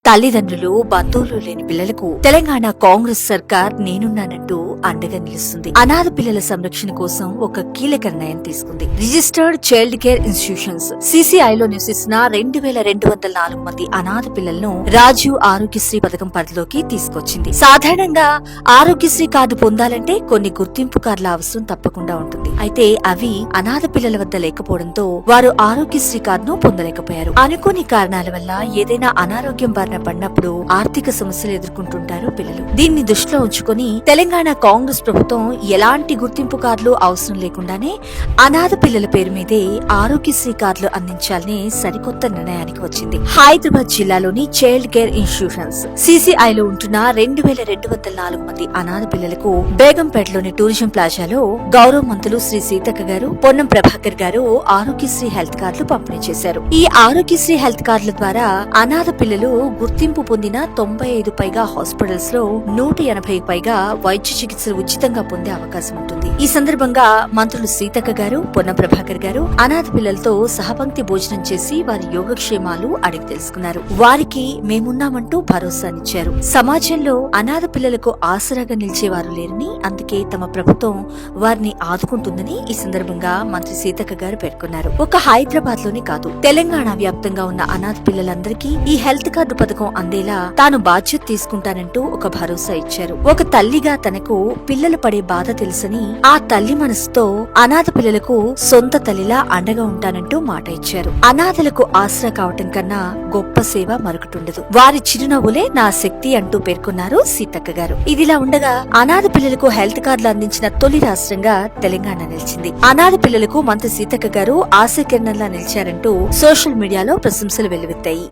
తల్లిదండ్రులు బంధువులు లేని పిల్లలకు తెలంగాణ కాంగ్రెస్ సర్కార్ నేనున్నానంటూ అండగా నిలుస్తుంది. అనాథ పిల్లల సంరక్షణ కోసం ఒక కీలక నిర్ణయం తీసుకుంది. రిజిస్టర్డ్ చైల్డ్ కేర్ ఇన్స్టిట్యూషన్స్ సిసిఐలో నివసిస్తున్న 2204 మంది అనాథ పిల్లలను రాజీవ్ ఆరోగ్యశ్రీ పథకం పరిధిలోకి తీసుకొచ్చింది. సాధారణంగా ఆరోగ్యశ్రీ కార్డు పొందాలంటే కొన్ని గుర్తింపు కార్డుల అవసరం తప్పకుండా ఉంటుంది. అయితే అవి అనాథ పిల్లల వద్ద లేకపోవడంతో వారు ఆరోగ్యశ్రీ కార్డును పొందలేకపోయారు. అనుకోని కారణాల వల్ల ఏదైనా అనారోగ్యం బారిన పడినప్పుడు ఆర్థిక సమస్యలు ఎదుర్కొంటుంటారు పిల్లలు. దీన్ని దృష్టిలో ఉంచుకొని తెలంగాణ కాంగ్రెస్ ప్రభుత్వం ఎలాంటి గుర్తింపు కార్డులు అవసరం లేకుండానే అనాథ పిల్లల పేరు మీదే ఆరోగ్యశ్రీ కార్డులు అందించాలని సరికొత్త నిర్ణయానికి వచ్చింది. హైదరాబాద్ జిల్లాలోని చైల్డ్ కేర్ ఇన్స్టిట్యూషన్స్ సిసిఐలో ఉంటున్న 2204 మంది అనాథ పిల్లలకు బేగంపేటలోని టూరిజం ప్లాజాలో గౌరవ మంత్రులు శ్రీ సీతక్క గారు, పొన్నం ప్రభాకర్ గారు ఆరోగ్యశ్రీ హెల్త్ కార్డులు పంపిణీ చేశారు. ఈ ఆరోగ్యశ్రీ హెల్త్ కార్డుల ద్వారా అనాథ పిల్లలు గుర్తింపు పొందిన 95 పైగా హాస్పిటల్స్ లో 180 పైగా వైద్య చికిత్సలు ఉచితంగా పొందే అవకాశం ఉంటుంది. ఈ సందర్భంగా మంత్రులు సీతక్క గారు, పొన్నం ప్రభాకర్ గారు అనాథ పిల్లలతో సహపంక్తి భోజనం చేసి వారి యోగక్షేమాలు అడిగి తెలుసుకున్నారు. వారికి మేమున్నామంటూ భరోసానిచ్చారు. సమాజంలో అనాథ పిల్లలకు ఆసరాగా నిలిచేవారు లేరని, అందుకే తమ ప్రభుత్వం వారిని ఆదుకుంటుందని ఈ సందర్భంగా మంత్రి సీతక్క గారు పేర్కొన్నారు. ఒక హైదరాబాద్ లోనే కాదు, తెలంగాణ వ్యాప్తంగా ఉన్న అనాథ పిల్లలందరికీ ఈ హెల్త్ కార్డు పథకం అందేలా తాను బాధ్యత తీసుకుంటానంటూ ఒక భరోసా ఇచ్చారు. ఒక తల్లిగా తనకు పిల్లలు పడే బాధ తెలుసని ఆ తల్లి మనసుతో అనాథ పిల్లలకు సొంత తల్లిలా అండగా ఉంటానంటూ మాట ఇచ్చారు. అనాథలకు ఆసరా కావటం కన్నా గొప్ప సేవ మరొకటుండదు. వారి చిరునవ్వులే నా శక్తి అంటూ పేర్కొన్నారు సీతక్క గారు. ఇదిలా ఉండగా అనాథ పిల్లలకు హెల్త్ కార్డులు అందించిన తొలి రాష్ట్రంగా తెలంగాణ నిలిచింది. అనాథ పిల్లలకు మంత్రి సీతక్క గారు ఆశాకిరణంలా నిలిచారంటూ సోషల్ మీడియాలో ప్రశంసలు వెల్లువెత్తాయి.